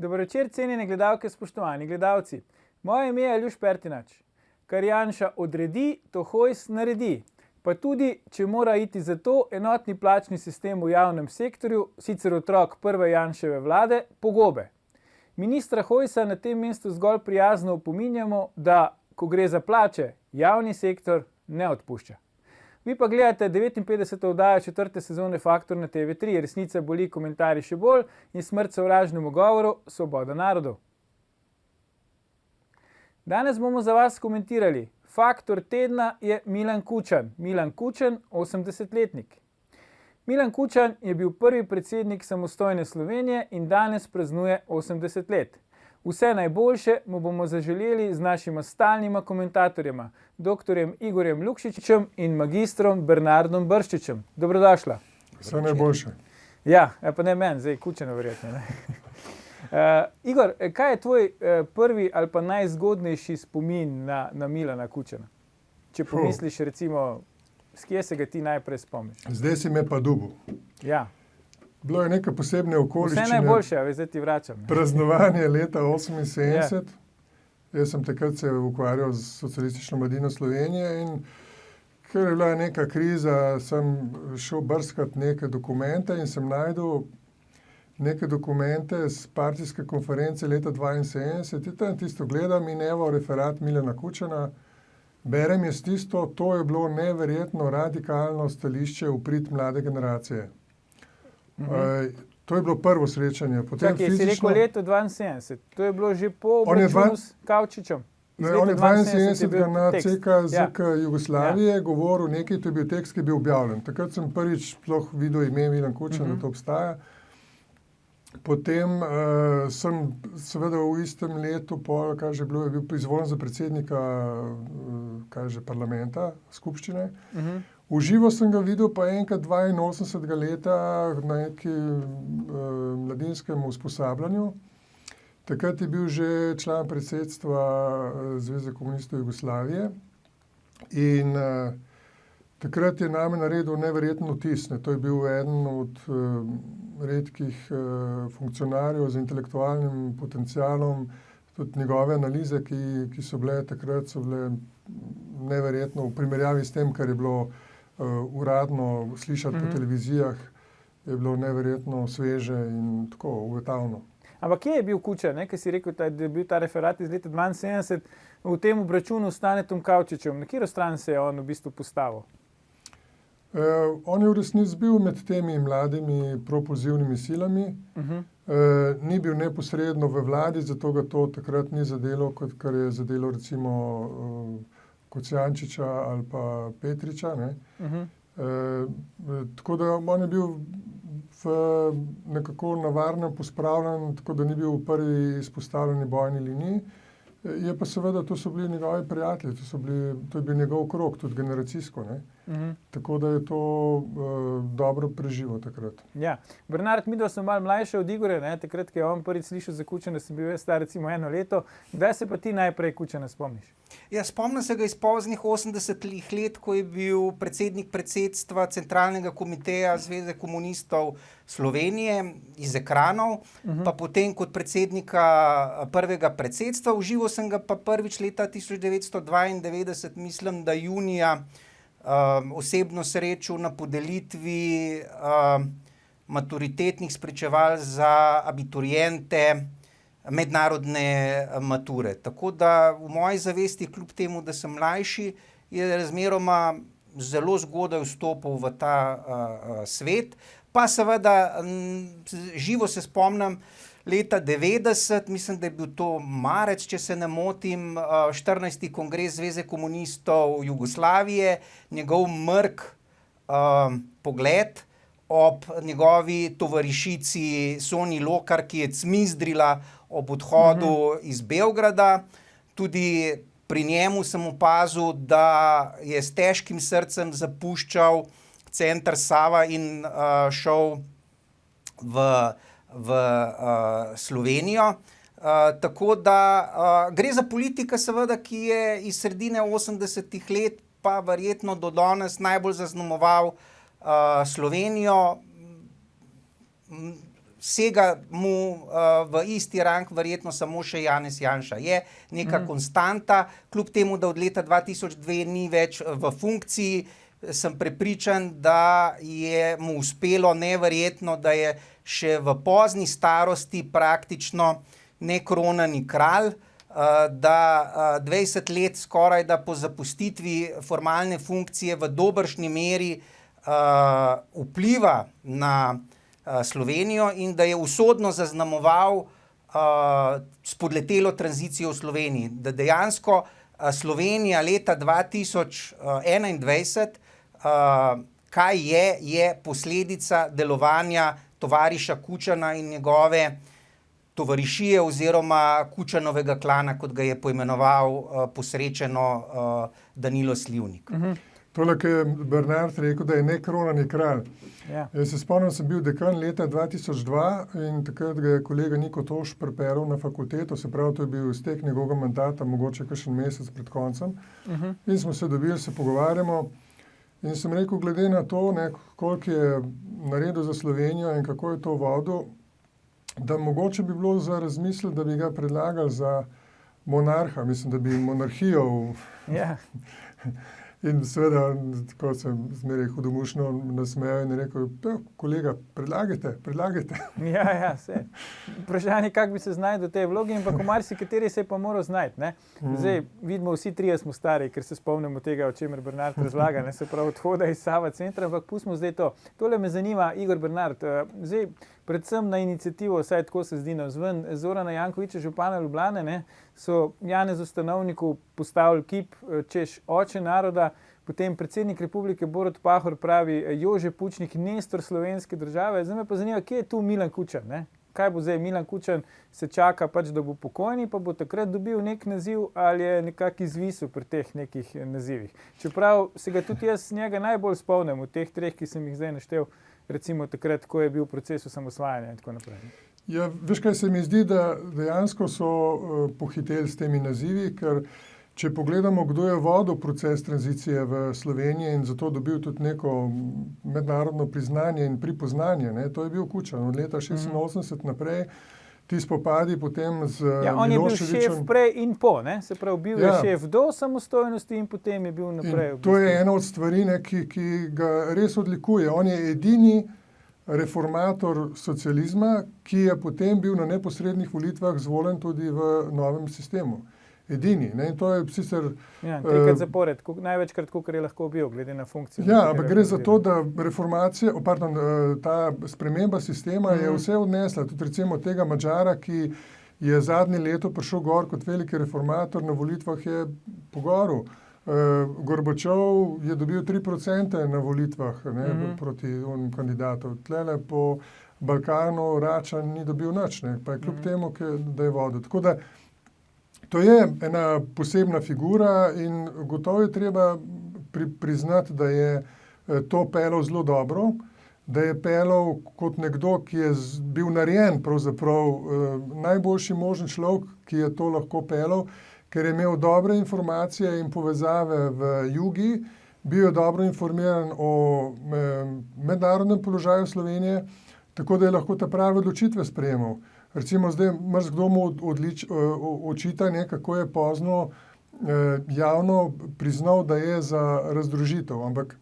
Dobro večer, cenjene gledalke, spoštovani gledalci. Moje ime je Aljuš Pertinač. Kar Janša odredi, to Hojs naredi. Pa tudi, če mora iti za to enotni plačni sistem v javnem sektorju, sicer otrok prve Janševe vlade, pogobe. Ministra Hojsa na tem mestu zgolj prijazno opominjamo, da, ko gre za plače, javni sektor ne odpušča. Vi pa gledate 59. oddajo 4. sezone Faktor na TV3, resnica boli, komentarji še bolj in smrt sovražnemu govoru, svoboda narodov. Danes bomo za vas komentirali. Faktor tedna je Milan Kučan. Milan Kučan, 80-letnik. Milan Kučan je bil prvi predsednik samostojne Slovenije in danes praznuje 80 let. Vse najboljše mu bomo zaželeli z našima stalnima komentatorjema, doktorjem Igorjem Lukšičem in magistrom Bernardom Brščičem. Dobrodošla. Vse najboljše. Ja, pa ne meni, zdaj Kučano verjetno. Igor, kaj je tvoj prvi ali pa najzgodnejši spomin na Milana Kučana? Če pomisliš recimo, s kje se ga ti najprej spomniš? Zdaj si me pa dubu. Ja. Bilo je neke posebne okoliščine. Vse najboljše, zdaj ti vračam. Praznovanje leta 78. Jaz sem takrat se ukvarjal z socialistično mladino Slovenije in ker je bila neka kriza, sem šel brskati neke dokumente in sem najdel neke dokumente z partijske konference leta 72. In tam tisto gledam in evo referat Milana Kučana. Berem jaz tisto, to je bilo neverjetno radikalno stališče v prid mlade generacije. To je bilo prvo srečanje. Čakaj, si rekel leto 72. To je bilo že po obračunu s Kavčičem. On je 72. na CK Jugoslavije govoril nekaj, to je bil tekst, ki je bil objavljen. Takrat sem prvič sploh videl ime Milan Kučan, da to obstaja. Potem sem seveda v istem letu, je bil izvoljen za predsednika parlamenta, skupščine. V živo sem ga videl pa enkrat 82. leta na nekem mladinskem usposabljanju. Takrat je bil že član predsedstva Zveze komunistov Jugoslavije in takrat je name naredil neverjetno vtis. To je bil eden od redkih funkcionarjev z intelektualnim potencialom. Tudi njegove analize, ki so bile takrat, so bile neverjetno v primerjavi s tem, kar je bilo uradno slišati po televizijah, je bilo neverjetno sveže in tako obetavno. Ampak kje je bil Kučan, ker si rekel, da je bil ta referat iz leta 72 v tem obračunu s Stanetom Kavčičem? Na katero stran se je on v bistvu postavil? On je v resnici bil med temi mladimi propulzivnimi silami. Ni bil neposredno v vladi, zato ga to takrat ni zadelo, kot kar je zadelo recimo Kocijančiča ali pa Petriča. Tako da on je bil nekako na varnem pospravljen, tako da ni bil v prvi izpostavljeni bojni liniji. Je pa seveda, to so bili njegovi prijatelji, to je bil njegov krog, tudi generacijsko. Tako da je to dobro preživel takrat. Ja. Bernard, midva sem malo mlajša od Igorja, takrat, ko je on prvič slišal za Kučana, sem bil star recimo 1 leto. Kdaj se pa ti najprej Kučana spomniš? Ja, spomnim se ga iz poznih 80-ih let, ko je bil predsednik predsedstva Centralnega komiteja Zveze komunistov Slovenije iz ekranov, pa potem kot predsednika prvega predsedstva. Užival sem ga pa prvič leta 1992, mislim, da junija, osebno srečal na podelitvi maturitetnih spričeval za abituriente mednarodne mature. Tako da v moji zavesti, kljub temu, da sem mlajši, je razmeroma zelo zgodaj vstopil v ta svet. Pa seveda živo se spomnim leta 90, mislim, da je bil to marec, če se ne motim, 14. kongres Zveze komunistov Jugoslavije, njegov mrk pogled ob njegovi tovarišici Sonji Lokar, ki je cmizdrila ob odhodu iz Beograda. Tudi pri njemu sem opazil, da je s težkim srcem zapuščal center Sava in šel v Slovenijo. Tako da gre za politika seveda, ki je iz sredine 80-ih let pa verjetno do danes najbolj zaznamoval Slovenijo. sega mu v isti rang verjetno samo še Janez Janša. Je neka konstanta, kljub temu, da od leta 2002 ni več v funkciji, sem prepričan, da je mu uspelo neverjetno, da je še v pozni starosti praktično nekronani kralj, da 20 let skoraj da po zapustitvi formalne funkcije v dobršni meri vpliva na Slovenijo in da je usodno zaznamoval spodletelo tranzicijo v Sloveniji. Da dejansko Slovenija leta 2021, kaj je posledica delovanja tovariša Kučana in njegove tovarišije oziroma Kučanovega klana, kot ga je poimenoval posrečeno Danilo Slivnik. Tole, ki je Bernard rekel, da je nekronani kralj. Ja. Jaz se spomnim, sem bil dekan leta 2002 in takrat ga je kolega Niko Toš pripeljal na fakulteto, se pravi, to je bil iztek njegovega mandata, mogoče kakšen mesec pred koncem. In smo se dobili, se pogovarjamo in sem rekel, glede na to, koliko je naredil za Slovenijo in kako je to vodil, da mogoče bi bilo za razmisliti, da bi ga predlagali za monarha, mislim, da bi monarhijo Ja. In seveda, tako sem zmeraj hudomušno nasmejal in rekel, kolega, predlagajte. Ja, vse. Vprašanje, kako bi se znašel v tej vlogi, in pa ko marsikateri se je pa moral znajti, ne. Zdaj, vidimo, vsi trije smo stari, ker se spomnimo tega, o čemer Bernard razlaga, ne, se pravi odhoda iz Sava centra, ampak pustimo zdaj to. Tole me zanima, Igor Bernard, zdaj, predvsem na iniciativo, vsaj tako se zdi navzven, Zorana Jankovića, župana Ljubljane, ne, so Janezu Stanovniku postavili kip, češ oče naroda, potem predsednik republike Borut Pahor pravi Jože Pučnik, nestor slovenske države. Zdaj me pa zanima, kje je tu Milan Kučan, ne? Kaj bo zdaj Milan Kučan, se čaka pač, da bo pokojni, pa bo takrat dobil nek naziv ali je nekak izvisel pri teh nekih nazivih. Čeprav se ga tudi jaz njega najbolj spomnim v teh treh, ki sem jih zdaj naštel, recimo takrat, ko je bil proces osamosvajanja in tako naprej. Ja, veš kaj, se mi zdi, da dejansko so pohiteli s temi nazivi, ker če pogledamo, kdo je vodil proces tranzicije v Sloveniji in zato dobil tudi neko mednarodno priznanje in pripoznanje, ne, to je bil Kučan. Od leta 86 naprej, ti spopadi potem z Miloševićem. On je bil šef prej in po, ne? Se pravi, bil je šef do samostojnosti in potem je bil naprej. To je ena od stvari, ne, ki ga res odlikuje. On je edini reformator socializma, ki je potem bil na neposrednih volitvah izvoljen tudi v novem sistemu. Edini. Ne? In to je sicer... Ja, trikrat zapored, največkrat, kolikor je lahko bil, glede na funkcijo. Ja, ampak gre za to, da ta sprememba sistema je vse odnesla. Tudi recimo tega Madžara, ki je zadnje leto prišel gor kot veliki reformator, na volitvah je pogorel. Gorbačov je dobil 3% na volitvah, ne, proti onim kandidatu. Tlele po Balkanu Račan ni dobil nič, ne, pa je kljub temu, da je vodil. Tako da to je ena posebna figura in gotovo je treba priznati, da je to peljal zelo dobro, da je peljal kot nekdo, ki je bil narejen pravzaprav najboljši možen človek, ki je to lahko peljal, ker je imel dobre informacije in povezave v jugi, bil je dobro informiran o mednarodnem položaju Slovenije, tako da je lahko ta prave odločitve sprejemal. Recimo zdaj marsikdo mu očita, kako je pozno javno priznal, da je za razdružitev, ampak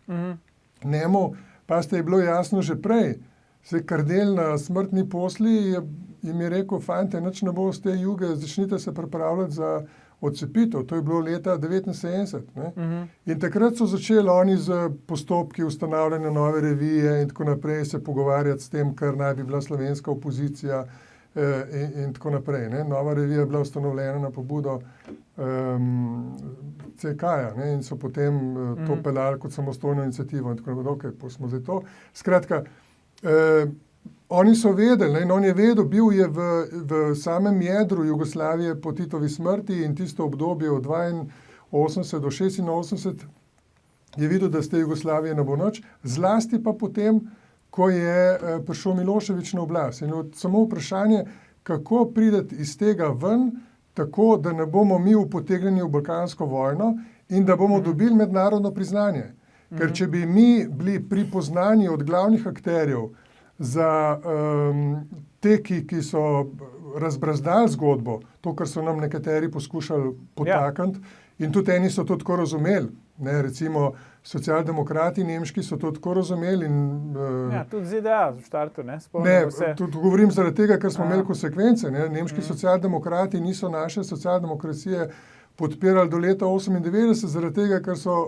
njemu pa je bilo jasno že prej. Se Kardelj na smrtni posli jim je rekel, fante, nič ne bo z te juge, začnite se pripravljati za odcepitev. To je bilo leta 1979. Ne? In takrat so začeli oni z postopki ustanavljanja nove revije in tako naprej se pogovarjati s tem, kar naj bi bila slovenska opozicija in tako naprej. Ne? Nova revija je bila ustanovljena na pobudo CK-ja, ne? In so potem to peljali kot samostojno iniciativo in tako naprej. Okay, pa smo zdaj to. Skratka, oni so vedeli, ne, in on je vedel, bil je v samem jedru Jugoslavije po Titovi smrti in tisto obdobje od 82 do 86 je videl, da ste Jugoslavije ne bo nič, zlasti pa potem, ko je prišel Milošević na oblast. In samo vprašanje, kako prideti iz tega ven, tako da ne bomo mi upotegnjeni v Balkansko vojno in da bomo dobili mednarodno priznanje. Ker če bi mi bili pripoznani od glavnih akterjev za te, ki so razbrazdali zgodbo, to, kar so nam nekateri poskušali potakniti, in tudi eni so to tako razumeli. Ne, recimo socialdemokrati nemški so to tako razumeli. Tudi ZDA v štartu, ne? Tudi govorim zaradi tega, ker smo imeli konsekvence. Ne. Nemški socialdemokrati niso naše socialdemokracije podpirali do leta 1998, zaradi tega, ker so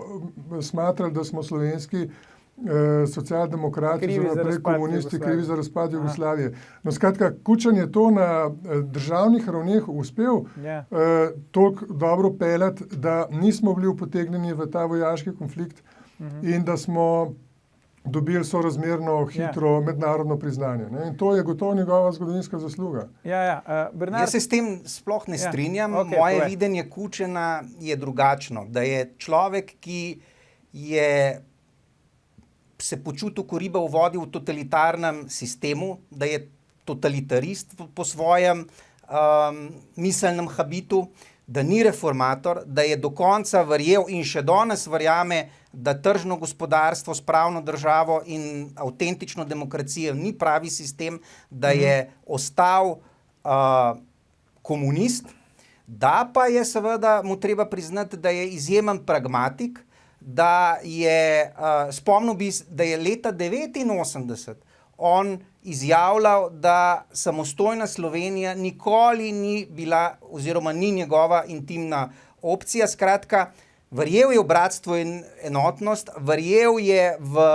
smatrali, da smo slovenski socialdemokrati, oziroma prej komunisti, krivi za razpad Jugoslavije. No, skratka, Kučan je to na državnih ravneh uspel toliko dobro peljati, da nismo bili upotegnjeni v ta vojaški konflikt in da smo dobili sorazmerno hitro mednarodno priznanje. Ne? In to je gotovo njegova zgodovinska zasluga. Jaz se s tem sploh ne strinjam. Moje videnje Kučana je drugačno. Da je človek, ki je se počutil kot riba v vodi v totalitarnem sistemu, da je totalitarist po svojem miselnem habitu, da ni reformator, da je do konca verjel in še danes verjame, da tržno gospodarstvo s pravno državo in avtentično demokracijo ni pravi sistem, da je ostal komunist, da pa je seveda mu treba priznati, da je izjemen pragmatik, da je, spomnil bi, da je leta 1989 on izjavljal, da samostojna Slovenija nikoli ni bila oziroma ni njegova intimna opcija. Skratka, verjel je v bratstvo in enotnost, verjel je v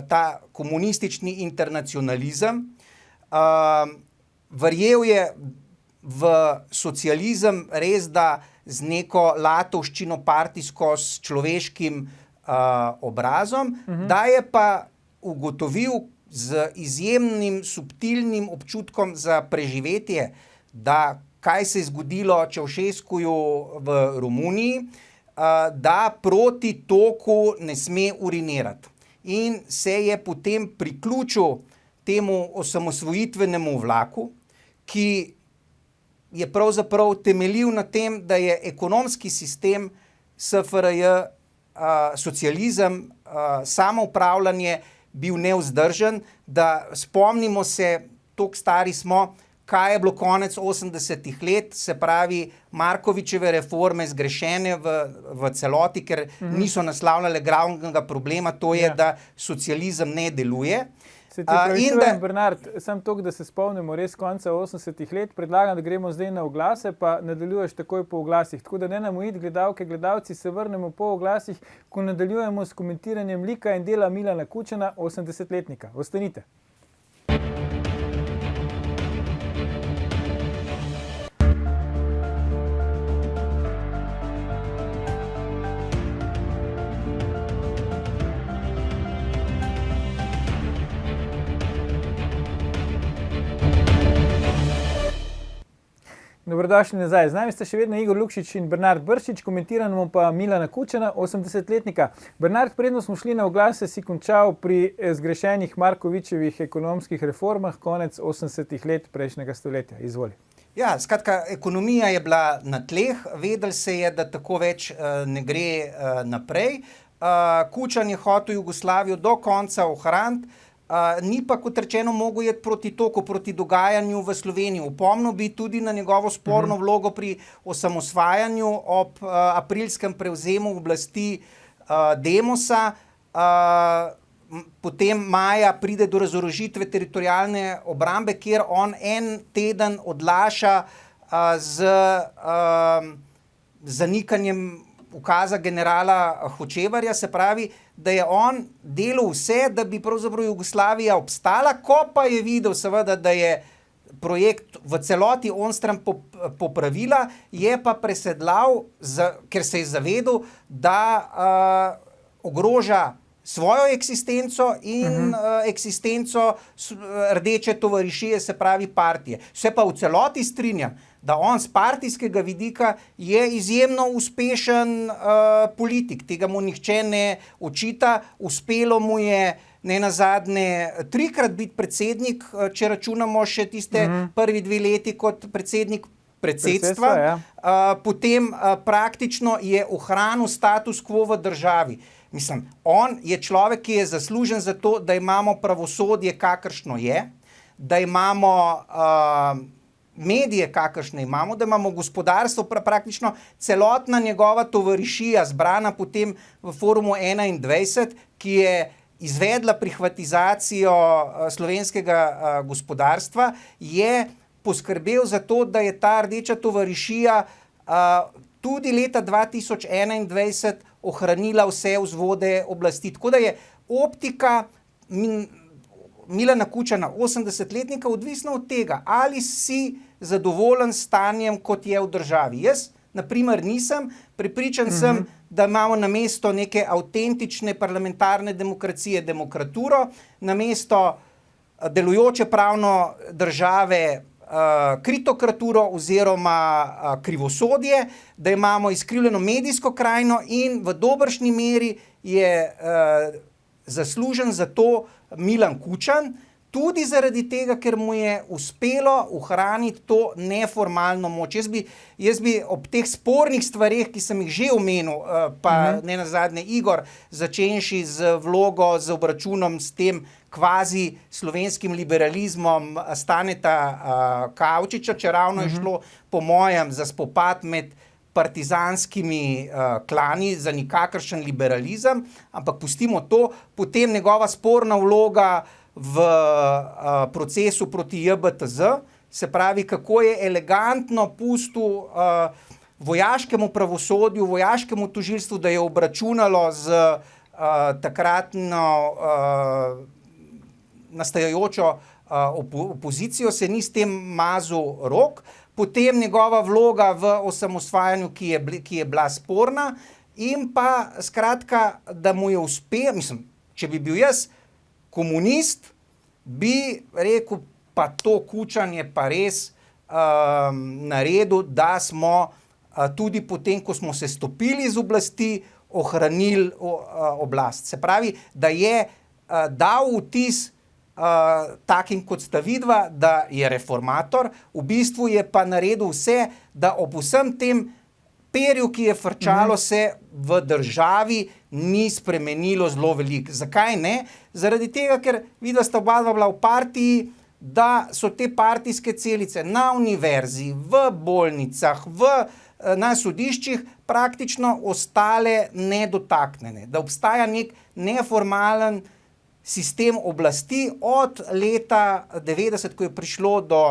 ta komunistični internacionalizem, verjel je v socializem, res da z neko latovščino partijsko, s človeškim obrazom, da je pa ugotovil z izjemnim, subtilnim občutkom za preživetje, da kaj se je zgodilo Ceausescuju v Romuniji, da proti toku ne sme urinirati. In se je potem priključil temu osamosvojitvenemu vlaku, ki je pravzaprav temeljil na tem, da je ekonomski sistem SFRJ, socializem, samoupravljanje bil nevzdržen, da spomnimo se, toliko stari smo, kaj je bilo konec 80-ih let, se pravi Markovićeve reforme zgrešene v celoti, ker niso naslavljale glavnega problema, to je, da socializem ne deluje. Se ti pravičujem, Bernard, samo toliko, da se spomnimo res konca 80-ih let, predlagam, da gremo zdaj na oglase, pa nadaljuješ takoj po oglasih. Tako da ne nam ujiti, gledalke, gledalci, se vrnemo po oglasih, ko nadaljujemo s komentiranjem lika in dela Milana Kučana, 80-letnika. Ostanite. Dobrodošli nazaj. Z nami sta še vedno Igor Lukšič in Bernard Brščič, komentiramo pa Milana Kučana, 80-letnika. Bernard, predno smo šli na oglase, si končal pri zgrešenih Markovićevih ekonomskih reformah konec 80-ih let prejšnjega stoletja. Izvoli. Ja, skratka, ekonomija je bila na tleh, vedel se je, da tako več ne gre naprej. Kučan je hotel Jugoslavijo do konca ohraniti, ni pa, kot rečeno, mogel iti proti toku, proti dogajanju v Sloveniji. Upomnil bi tudi na njegovo sporno vlogo pri osamosvajanju ob aprilskem prevzemu oblasti Demosa. Potem maja pride do razorožitve teritorialne obrambe, kjer on en teden odlaša z zanikanjem ukaza generala Hočevarja, se pravi, da je on delal vse, da bi pravzaprav Jugoslavija obstala, ko pa je videl seveda, da je projekt v celoti onstran popravila, je pa presedlal, ker se je zavedal, da ogroža svojo eksistenco in eksistenco Rdeče tovarišije, se pravi partije. Se pa v celoti strinjam, da on z partijskega vidika je izjemno uspešen politik. Tega mu nihče ne očita. Uspelo mu je nenazadnje 3-krat biti predsednik, če računamo še tiste prvi 2 leti kot predsednik predsedstva. Potem praktično je ohranil status quo v državi. Mislim, on je človek, ki je zaslužen za to, da imamo pravosodje, kakršno je, da imamo medije, kakršne imamo, da imamo gospodarstvo, praktično celotna njegova tovarišija, zbrana potem v Forumu 21, ki je izvedla privatizacijo slovenskega gospodarstva, je poskrbel za to, da je ta rdeča tovarišija tudi leta 2021 ohranila vse vzvode oblasti. Tako da je optika Milana Kučana, 80-letnika, odvisna od tega, ali si zadovoljen s stanjem, kot je v državi. Jaz, na primer, nisem. Prepričan sem, da imamo namesto neke avtentične parlamentarne demokracije demokraturo, namesto delujoče pravno države kritokraturo oziroma krivosodje, da imamo izkrivljeno medijsko krajino in v dobršni meri je zaslužen za to Milan Kučan, tudi zaradi tega, ker mu je uspelo ohraniti to neformalno moč. Jaz bi ob teh spornih stvareh, ki sem jih že omenil, pa ne nazadnje Igor, začenši z vlogo, z obračunom s tem kvazi slovenskim liberalizmom Staneta Kavčiča, če ravno je šlo po mojem za spopad med partizanskimi klani, za nikakršen liberalizem, ampak pustimo to, potem njegova sporna vloga v procesu proti JBTZ, se pravi, kako je elegantno pustil vojaškemu pravosodju, vojaškemu tožilstvu, da je obračunalo z takratno nastajajočo opozicijo, se ni s tem mazal rok, potem njegova vloga v osamosvajanju, ki je bila sporna, in pa skratka, da mu je uspel, mislim, če bi bil jaz komunist, bi rekel, pa to Kučan je pa res naredil, da smo tudi potem, ko smo se stopili z oblasti, ohranili oblast. Se pravi, da je dal vtis takim kot sta vidva, da je reformator, v bistvu je pa naredil vse, da ob vsem tem perju, ki je frčalo, se v državi ni spremenilo zelo veliko. Zakaj ne? Zaradi tega, ker vidva sta oba bila v partiji, da so te partijske celice na univerzi, v bolnicah, na sodiščih praktično ostale nedotaknjene. Da obstaja nek neformalen sistem oblasti od leta 90, ko je prišlo do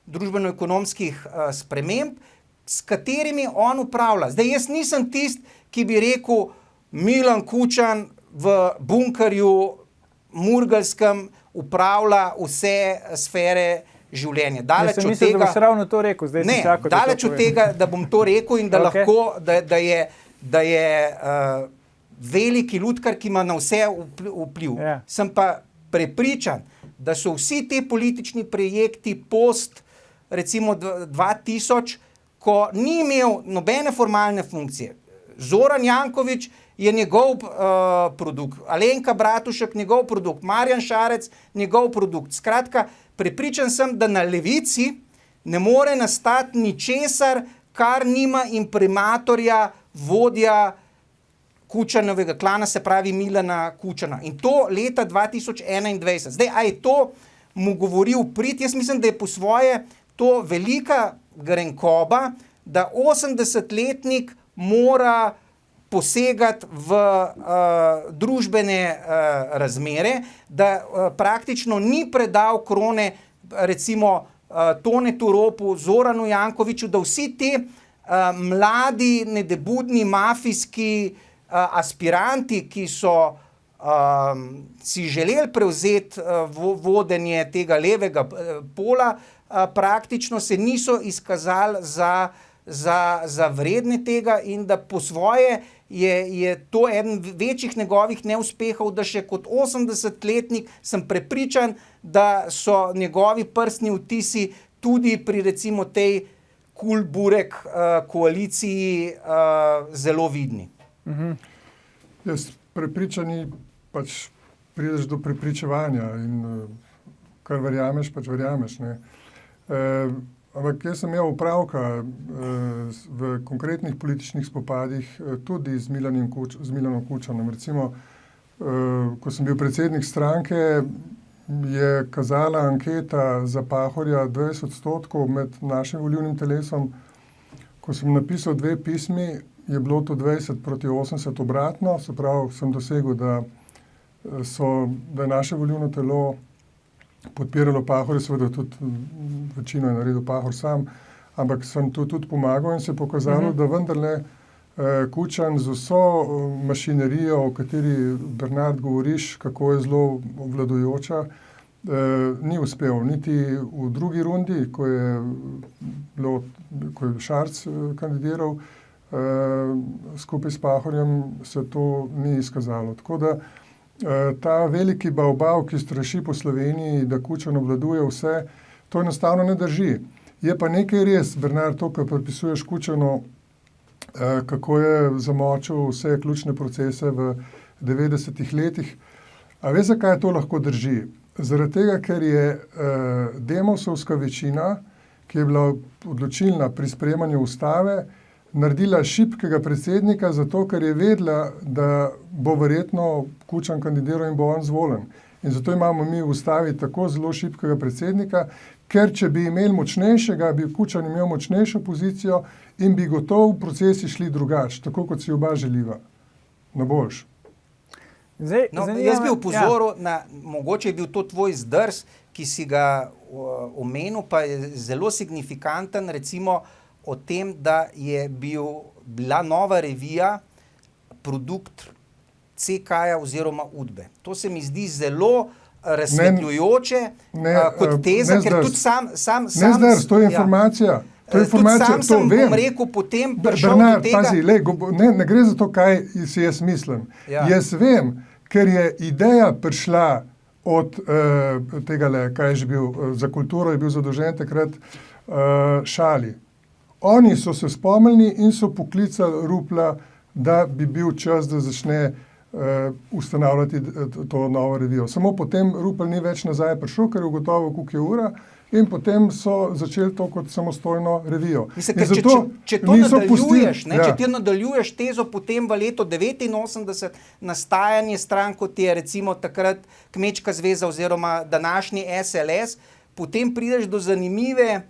družbeno-ekonomskih sprememb, s katerimi on upravlja. Zdaj, jaz nisem tisti, ki bi rekel, Milan Kučan v bunkerju murgalskem upravlja vse sfere življenja. Daleč od tega, da boš ravno to rekel. Zdaj ne, čakal, daleč od tega, da bom to rekel in da lahko, da je veliki lutkar, ki ima na vse vpliv. Ja. Sem pa prepričan, da so vsi te politični projekti post, recimo 2000, ko ni imel nobene formalne funkcije. Zoran Janković je njegov produkt, Alenka Bratušek njegov produkt, Marjan Šarec njegov produkt. Skratka, prepričan sem, da na levici ne more nastati ničesar, kar nima imprimatorja, vodja Kučanovega klana, se pravi Milana Kučana. In to leta 2021. Zdaj, a je to mu govoril prid? Jaz mislim, da je po svoje to velika grenkoba, da 80-letnik mora posegati v družbene razmere, da praktično ni predal krone recimo Tonetu Ropu, Zoranu Jankoviću, da vsi ti mladi, nedebudni, mafijski aspiranti, ki so si želeli prevzeti vodenje tega levega pola, praktično se niso izkazali za vredne tega in da po svoje je to eden večjih njegovih neuspehov, da še kot 80-letnik sem prepričan, da so njegovi prstni vtisi tudi pri recimo tej burek koaliciji zelo vidni. Jaz prepričani pač prideš do prepričevanja in kar verjameš, pač verjameš. Ne. ampak jaz sem imel opravka v konkretnih političnih spopadih tudi z Milanom Kučanom. Recimo, ko sem bil predsednik stranke, je kazala anketa za Pahorja 20% med našim volilnim telesom. Ko sem napisal 2 pismi, je bilo to 20-80 obratno, se pravi, sem dosegel, da je naše volilno telo podpiralo Pahorja, seveda tudi večino je naredil Pahor sam, ampak sem to tudi pomagal in se je pokazalo, da vendarle Kučan z vso mašinerijo, o kateri Bernard govoriš, kako je zelo obvladujoča, ni uspel niti v drugi rundi, ko je Šarc kandidiral, skupaj s Pahorjem se to ni izkazalo. Tako da ta veliki baobav, ki straši po Sloveniji, da Kučan obvladuje vse, to enostavno ne drži. Je pa nekaj res, Bernard, to, kar pripisuješ Kučanu, kako je zamočil vse ključne procese v 90-ih letih. A veš, zakaj to lahko drži? Zaradi tega, ker je demosovska večina, ki je bila odločilna pri sprejemanju ustave, naredila šibkega predsednika, zato ker je vedela, da bo verjetno Kučan kandidiral in bo on zvoljen. In zato imamo mi v ustavi tako zelo šibkega predsednika, ker če bi imeli močnejšega, bi Kučan imel močnejšo pozicijo in bi gotovo procesi šli drugače, tako kot si oba želiva. Na boljš. Jaz bi upozoril na, mogoče je bil to tvoj zdrs, ki si ga omenil, pa je zelo signifikanten, recimo o tem, da je bila Nova revija produkt CK-ja oziroma Udbe. To se mi zdi zelo razsvetljujoče kot teza, ker tudi sam... Ne zdrs, to je informacija. Sam sem, bom rekel, potem prišel Bernard, do tega... Pazi, ne gre za to, kaj si jaz mislim. Ja. Jaz vem, ker je ideja prišla od tegale, kaj je že bil, za kulturo je bil zadolžen takrat Šali. Oni so se spomnili in so poklicali Rupla, da bi bil čas, da začne ustanavljati to Novo revijo. Samo potem Rupel ni več nazaj prišel, ker je ugotovil, koliko je ura, in potem so začeli to kot samostojno revijo. Mislim, če ti nadaljuješ tezo potem v letu 89 nastajanje strank, kot je recimo takrat Kmečka zveza oziroma današnji SLS, potem prideš do zanimive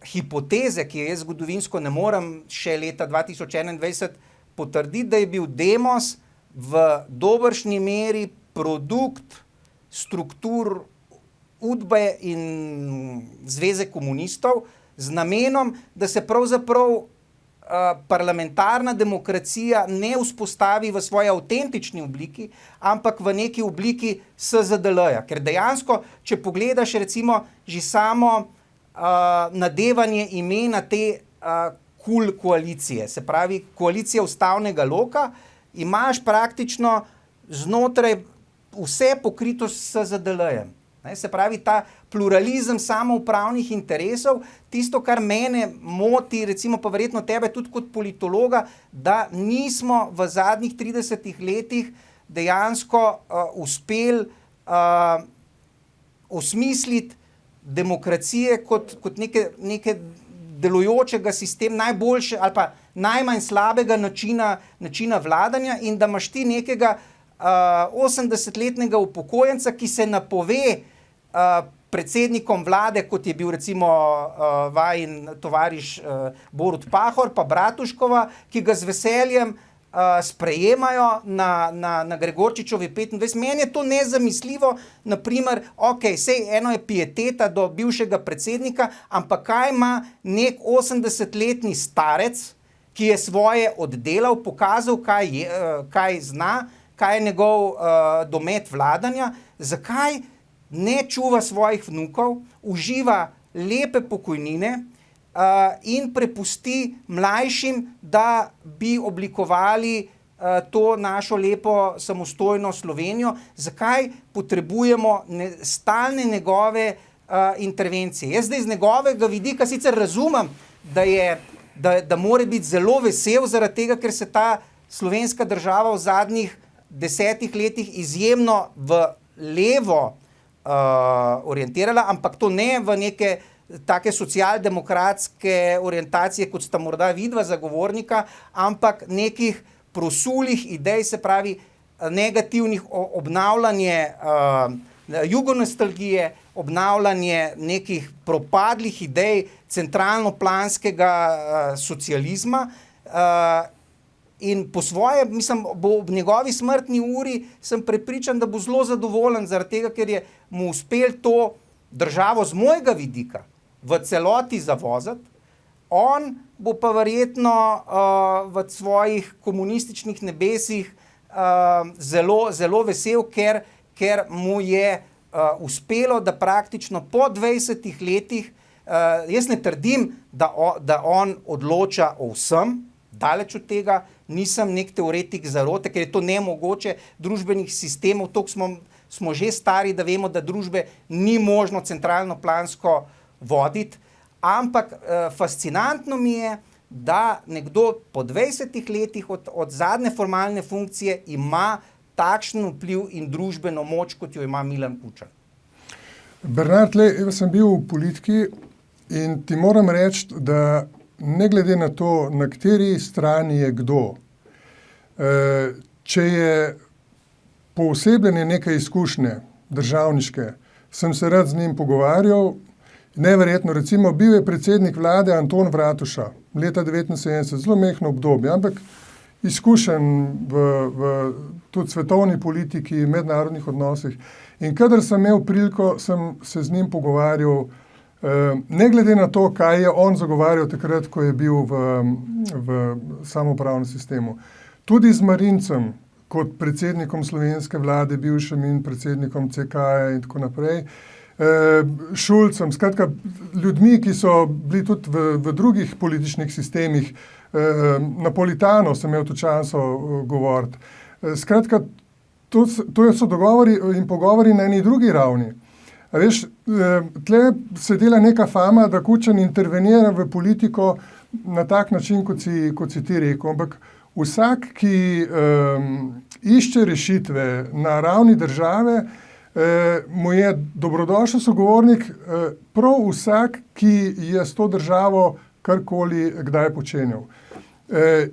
hipoteze, ki jo jaz zgodovinsko ne morem še leta 2021 potrditi, da je bil Demos v dobršni meri produkt struktur Udbe in Zveze komunistov z namenom, da se pravzaprav parlamentarna demokracija ne vzpostavi v svoji avtentični obliki, ampak v neki obliki SZDL-ja. Ker dejansko, če pogledaš recimo že samo nadevanje imena te KUL koalicije, se pravi koalicija ustavnega loka, imaš praktično znotraj vse pokrito s SZDL-jem. Se pravi, ta pluralizem samoupravnih interesov, tisto, kar mene moti, recimo pa verjetno tebe tudi kot politologa, da nismo v zadnjih 30 letih dejansko uspeli osmisliti demokracije kot neke delujočega sistema, najboljše ali pa najmanj slabega načina vladanja, in da imaš ti nekega 80-letnega upokojenca, ki se napove predsednikom vlade, kot je bil recimo vajin tovariš Borut Pahor pa Bratuškova, ki ga z veseljem sprejemajo na Gregorčičovi 25. Meni je to nezamisljivo, naprimer, sej eno je pieteta do bivšega predsednika, ampak kaj ima nek 80-letni starec, ki je svoje oddelal, pokazal, kaj zna, kaj je njegov domet vladanja, zakaj ne čuva svojih vnukov, uživa lepe pokojnine in prepusti mlajšim, da bi oblikovali to našo lepo samostojno Slovenijo. Zakaj potrebujemo stalne njegove intervencije? Jaz zdaj z njegovega vidika sicer razumem, da mora biti zelo vesel zaradi tega, ker se ta slovenska država v zadnjih 10 letih izjemno v levo orientirala, ampak to ne v neke take socialdemokratske orientacije, kot sta morda vidva zagovornika, ampak nekih prosulih idej, se pravi negativnih obnavljanje jugonostalgije, obnavljanje nekih propadlih idej centralno-planskega socializma in po svoje, mislim, bo ob njegovi smrtni uri sem prepričan, da bo zelo zadovoljen zaradi tega, ker je mu uspel to državo z mojega vidika v celoti zavozati. On bo pa verjetno v svojih komunističnih nebesih zelo, zelo vesel, ker mu je uspelo, da praktično po 20 letih, jaz ne trdim, da on odloča o vsem, daleč od tega, nisem nek teoretik zarote, ker je to nemogoče družbenih sistemov, toliko smo že stari, da vemo, da družbe ni možno centralno-plansko voditi, ampak fascinantno mi je, da nekdo po 20 letih od zadnje formalne funkcije ima takšen vpliv in družbeno moč, kot jo ima Milan Kučan. Bernard, jaz sem bil v politiki in ti moram reči, da ne glede na to, na kateri strani je kdo, če je poosebljenje neke izkušnje državniške, sem se rad z njim pogovarjal, neverjetno, recimo bil je predsednik vlade Anton Vratuša, leta 1979, zelo mehno obdobje, ampak izkušen v tudi svetovni politiki, mednarodnih odnosih. In kadar sem imel priliko, sem se z njim pogovarjal, ne glede na to, kaj je on zagovarjal takrat, ko je bil v samoupravnem sistemu. Tudi z Marincem, kot predsednikom slovenske vlade, bivšim in predsednikom CK-ja in tako naprej, Šulcem, skratka, ljudmi, ki so bili tudi v drugih političnih sistemih, Napolitano sem imel to časo govoriti. Skratka, to so dogovori in pogovori na eni drugi ravni. A veš, tle se dela neka fama, da Kučan intervenira v politiko na tak način, kot si ti rekel, ampak vsak, ki išče rešitve na ravni države, mu je dobrodošel sogovornik prav vsak, ki je s to državo karkoli kdaj počenjal.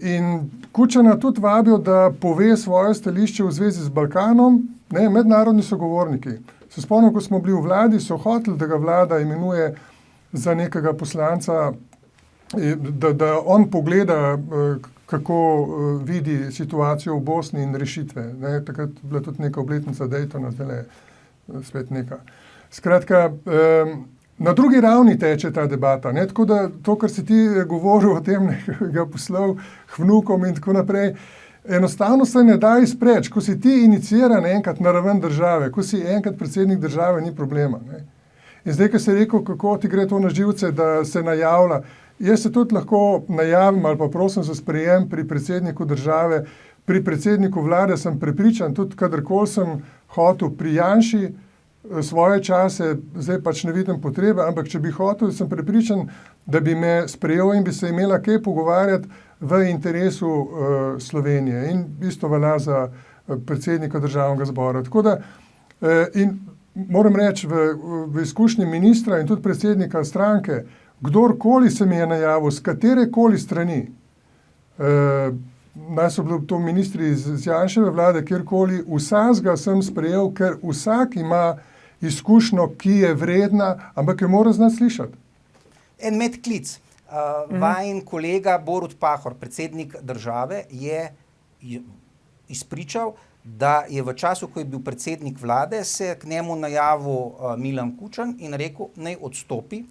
In Kučana tudi vabijo, da pove svoje stališče v zvezi z Balkanom, ne, mednarodni sogovorniki. Se spomnim, ko smo bili v vladi, so hoteli, da ga vlada imenuje za nekega poslanca, da on pogleda, kako vidi situacijo v Bosni in rešitve. Ne, takrat je bila tudi neka obletnica Daytona, zdaj spet neka. Skratka, na drugi ravni teče ta debata, ne? Tako da to, kar si ti govoril o tem, ga poslal vnukom in tako naprej, enostavno se ne da izpreč. Ko si ti iniciiran enkrat na raven države, ko si enkrat predsednik države, ni problema. Ne? In zdaj, ko si rekel, kako ti gre to na živce, da se najavlja, jaz se tudi lahko najavim ali pa prosim za sprejem pri predsedniku države, pri predsedniku vlade sem prepričan, tudi kadarkoli sem hotel pri Janši, svoje čase, zdaj pač ne vidim potrebe, ampak če bi hotel, sem prepričan, da bi me sprejel in bi se imela kaj pogovarjati v interesu Slovenije. In isto velja za predsednika državnega zbora. Tako da, in moram reči, v izkušnji ministra in tudi predsednika stranke, kdorkoli se mi je najavil, z katerekoli strani, naj so bili to ministri iz Janševe vlade, kjerkoli, vsakega sem sprejel, ker vsak ima izkušnjo, ki je vredna, ampak jo mora znati slišati. En medklic. Vajin kolega Borut Pahor, predsednik države, je izpričal, da je v času, ko je bil predsednik vlade, se k njemu najavil Milan Kučan in rekel, naj odstopi,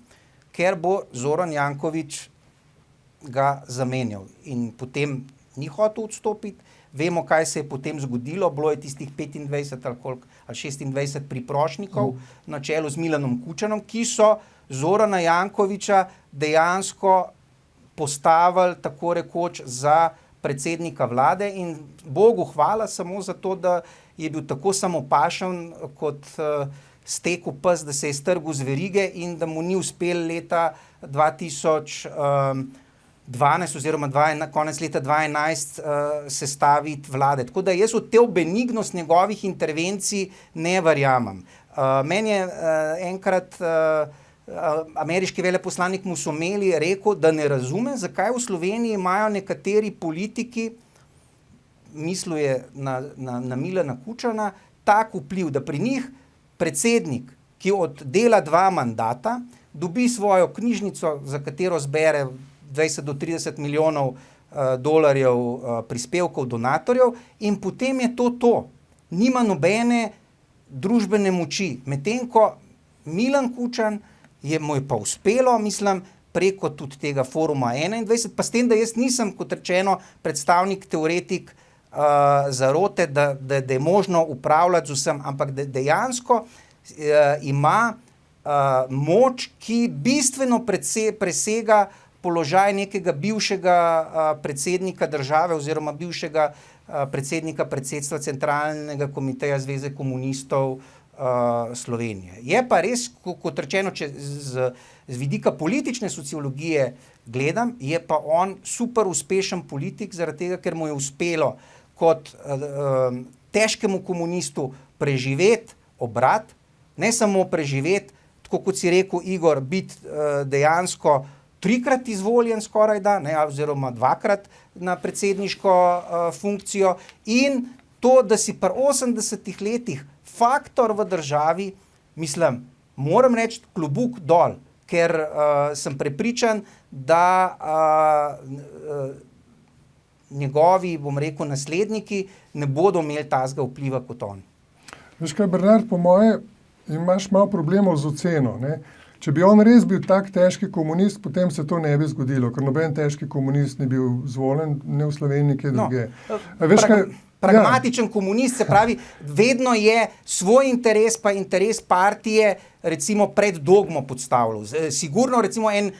ker bo Zoran Janković ga zamenjal. In potem ni hotel odstopiti. Vemo, kaj se je potem zgodilo. Bilo je tistih 25 ali 26 priprošnikov na čelu z Milanom Kučanom, ki so Zorana Jankovića dejansko postavili tako rekoč za predsednika vlade in Bogu hvala samo za to, da je bil tako samopašen kot stekel pes, da se je strgal z verige in da mu ni uspel leta 2012 oziroma konec leta 2011 sestaviti vlade. Tako da jaz v te benignost njegovih intervencij ne verjamem. Meni je enkrat ameriški veleposlanik Musomeli rekel, da ne razume, zakaj v Sloveniji imajo nekateri politiki, mislil je na Milana Kučana, tak vpliv, da pri njih predsednik, ki oddela 2 mandata, dobi svojo knjižnico, za katero zbere 20 do 30 milijonov dolarjev prispevkov donatorjev in potem je to. Nima nobene družbene moči. Medtem ko Milan Kučan mu je pa uspelo, mislim, preko tudi tega Foruma 21, pa s tem, da jaz nisem, kot rečeno, predstavnik, teoretik zarote, da je možno upravljati z vsem, ampak da dejansko ima moč, ki bistveno presega položaj nekega bivšega predsednika države oziroma bivšega predsedstva Centralnega komiteja Zveze komunistov Slovenije. Je pa res, kot rečeno, če z vidika politične sociologije gledam, je pa on super uspešen politik, zaradi tega, ker mu je uspelo kot težkemu komunistu preživeti obrat, ne samo preživeti, tako kot si rekel, Igor, biti dejansko 3-krat izvoljen skoraj da, ne, oziroma 2-krat na predsedniško funkcijo in to, da si pri 80 letih faktor v državi, mislim, moram reči, klobuk dol, ker sem prepričan, da njegovi, bom rekel, nasledniki ne bodo imeli tazga vpliva kot on. Veš kaj, Bernard, po moje imaš malo problemov z oceno, ne? Če bi on res bil tak težki komunist, potem se to ne bi zgodilo, ker noben težki komunist ni bil zvoljen, ne v Sloveniji, kje druge. Pragmatičen komunist, se pravi, vedno je svoj interes pa interes partije recimo pred dogmo podstavljal. Sigurno recimo en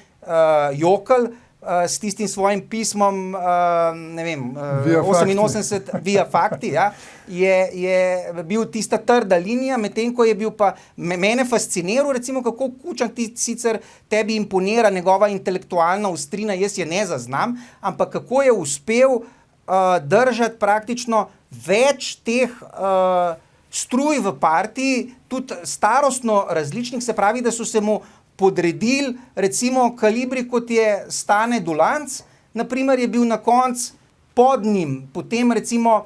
Jokl s tistim svojim pismom, ne vem, 88 Via Facti, ja, je bil tista trda linija, medtem ko je bil pa, mene fasciniral, recimo, kako Kučan sicer tebi imponira njegova intelektualna ostrina, jaz je ne zaznam, ampak kako je uspel držati praktično več teh struj v partiji, tudi starostno različnih, se pravi, da so se mu podredili, recimo kalibri, kot je Stane Dolanc, naprimer je bil na koncu pod njim, potem recimo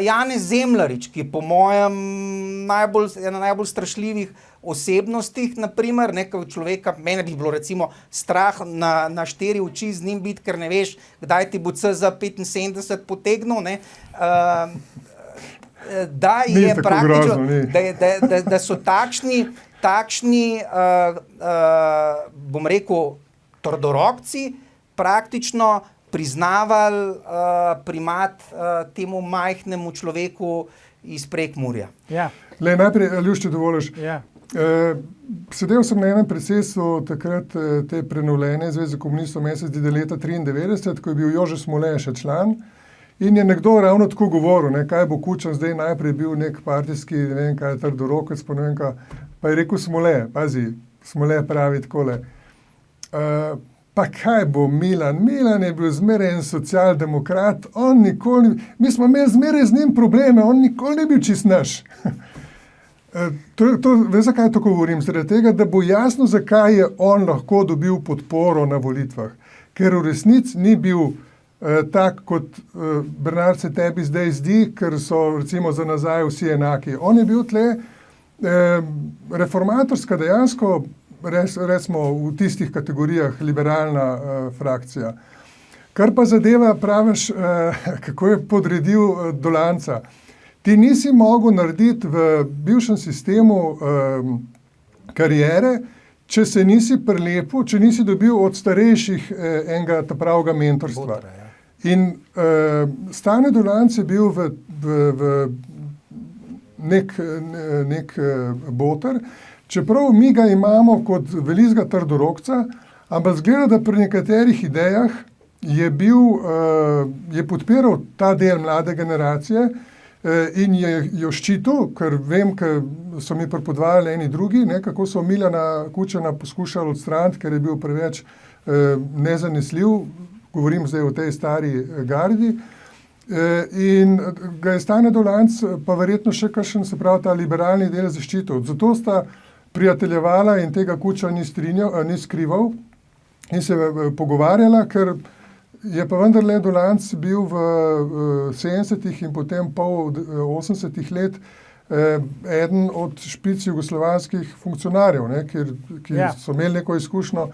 Janez Zemljarič, ki je po mojem ena najbolj strašljivih osebnostih, naprimer, nekaj človeka, mene bi bilo recimo strah na 4 oči z njim biti, ker ne veš, kdaj ti bo CZ 75 potegnil, ne. Da je praktično, da so takšni, bom rekel, trdorokci praktično priznavali primat temu majhnemu človeku iz Prekmurja. Ja. Najprej, Aljuš, če dovoliš. Ja. Sedel sem na enem predsedstvu takrat te prenovljene Zveze komunistov, meni se zdi, da leta 93, ko je bil Jože Smole še član, in je nekdo ravno tako govoril, ne, kaj bo Kučan zdaj, najprej bil nek partijski, ne vem kaj, trdorokec, pa ne vem kaj, pa je rekel Smole, pazi, Smole pravi takole, pa kaj bo Milan? Milan je bil zmeraj en socialdemokrat, on nikoli, mi smo imeli zmeraj z njim probleme, on nikoli ni bil čist naš. Veš, zakaj to govorim? Zaradi tega, da bo jasno, zakaj je on lahko dobil podporo na volitvah. Ker v resnici ni bil tak, kot Bernard se tebi zdaj zdi, ker so recimo za nazaj vsi enaki. On je bil tle reformatorska dejansko, recimo v tistih kategorijah liberalna frakcija. Kar pa zadeva, praviš, kako je podredil Dolanca. Ti nisi mogel narediti v bivšem sistemu kariere, če se nisi prelepil, če nisi dobil od starejših enega pravega mentorstva. In Stane Dolanc je bil v nek boter, čeprav mi ga imamo kot velikega trdorokca, ampak zgleda, da pri nekaterih idejah je podpiral ta del mlade generacije in je jo ščitil, ker vem, ker so mi prepodvajali eni drugi, ne, kako so Milana Kučana poskušali odstraniti, ker je bil preveč nezanesljiv, govorim zdaj o tej stari gardi, in ga je Stane Dolanc pa verjetno še kakšen, se pravi, ta liberalni del zaščitil. Zato sta prijateljevala in tega Kučana ni skrival in se pogovarjala, ker je pa vendarle Dolanc bil v 70-ih in potem pol 80-ih let eden od špic jugoslovanskih funkcionarjev, ne, ki so imeli neko izkušnjo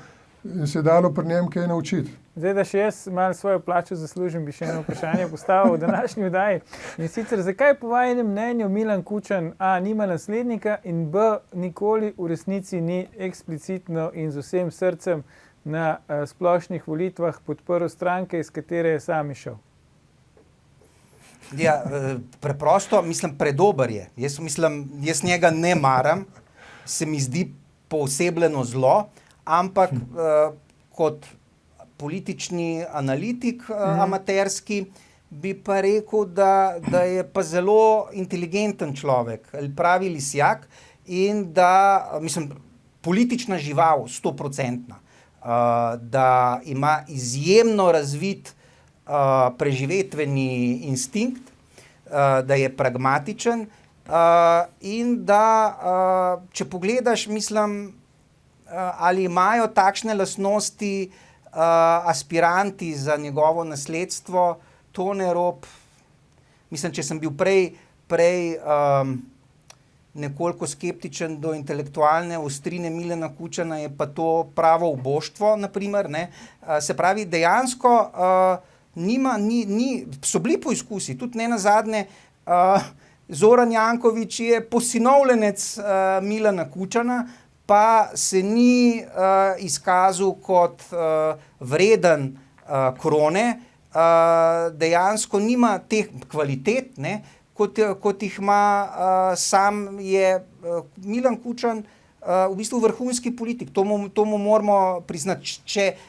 in se je dalo pri njem kaj naučiti. Zdaj, da še jaz malo svojo plačo zaslužim, bi še eno vprašanje postavil v današnji oddaji. In sicer, zakaj po vašem mnenju Milan Kučan A nima naslednika in B nikoli v resnici ni eksplicitno in z vsem srcem na splošnih volitvah podprl stranke, iz katere je sam išel? Ja, preprosto, mislim, predober je. Jaz njega ne maram, se mi zdi poosebljeno zlo, ampak kot politični analitik amaterski bi pa rekel, da je pa zelo inteligenten človek, pravi lisjak in da, mislim, politična žival, 100%, da ima izjemno razvit preživetveni instinkt, da je pragmatičen in da, če pogledaš, mislim, ali imajo takšne lastnosti aspiranti za njegovo nasledstvo, Tone Rop, mislim, če sem bil prej nekoliko skeptičen do intelektualne ostrine Milana Kučana, je pa to pravo uboštvo, naprimer, ne. Se pravi, dejansko so bili poizkusi, tudi ne nazadnje, Zoran Janković je posinovljenec Milana Kučana, pa se ni izkazal kot vreden krone, dejansko nima teh kvalitet, ne, kot jih ima sam je Milan Kučan v bistvu vrhunski politik. To mu moramo priznati,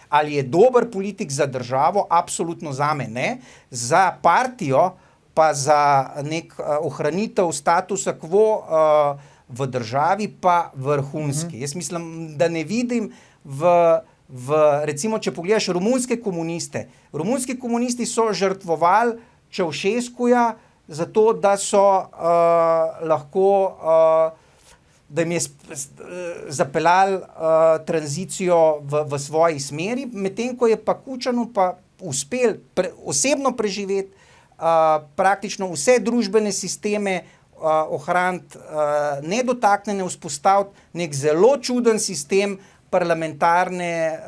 ali je dober politik za državo, absolutno zame ne, za partijo pa za nek ohranitev statusa quo v državi pa vrhunski. Jaz mislim, da ne vidim recimo, če pogledaš romunske komuniste. Romunski komunisti so žrtvovali Ceausescuja zato, da so lahko, da jim je zapeljali tranzicijo v svoji smeri, medtem ko je pa Kučanu pa uspel osebno preživeti praktično vse družbene sisteme, ohraniti nedotaknjene, vzpostaviti nek zelo čuden sistem parlamentarne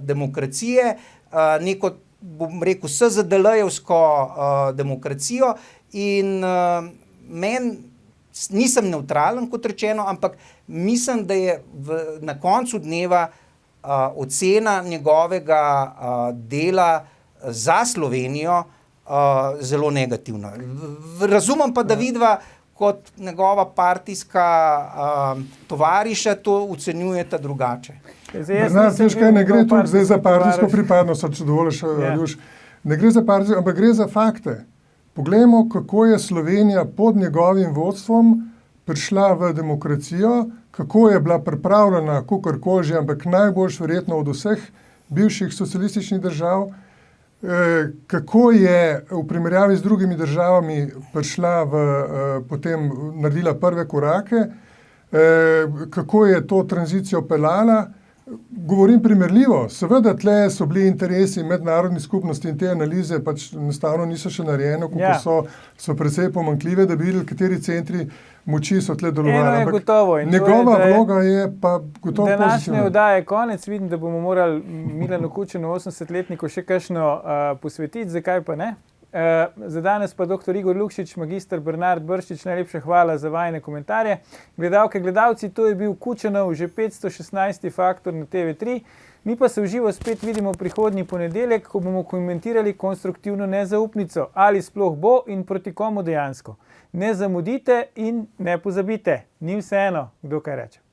demokracije, neko, bom rekel, SZDL-jevsko demokracijo in nisem nevtralen, kot rečeno, ampak mislim, da je na koncu dneva ocena njegovega dela za Slovenijo zelo negativna. Razumem pa, da vidva kot njegova partijska tovariša to ocenjujeta drugače. Ne gre tu zdaj za partijsko pripadnost, če dovoliš, Aljuš. Ne gre za partijsko, ampak gre za fakte. Poglejmo, kako je Slovenija pod njegovim vodstvom prišla v demokracijo, kako je bila pripravljena, kakorkoli že, ampak najboljš verjetno od vseh bivših socialističnih držav, kako je v primerjavi z drugimi državami prišla potem naredila prve korake, kako je to tranzicijo peljala. Govorim primerljivo, seveda tle so bili interesi mednarodnih skupnosti in te analize pač enostavno niso še narejene, kako so precej pomanjkljive, da bi videli, kateri centri moči so tle delovali. Eno je gotovo. Njegova vloga je pa gotovo pozitivna. Današnje oddaje konec, vidim, da bomo morali Milanu Kučanu 80-letniku še kakšno posvetiti, zakaj pa ne. Za danes pa dr. Igor Lukšič, magister Bernard Brščič, najlepša hvala za vajine komentarje. Gledalke, gledalci, to je bil Kučanov že 516. Faktor na TV3. Mi pa se v živo spet vidimo prihodnji ponedeljek, ko bomo komentirali konstruktivno nezaupnico. Ali sploh bo in proti komu dejansko. Ne zamudite in ne pozabite. Ni vseeno, kdo kaj reče.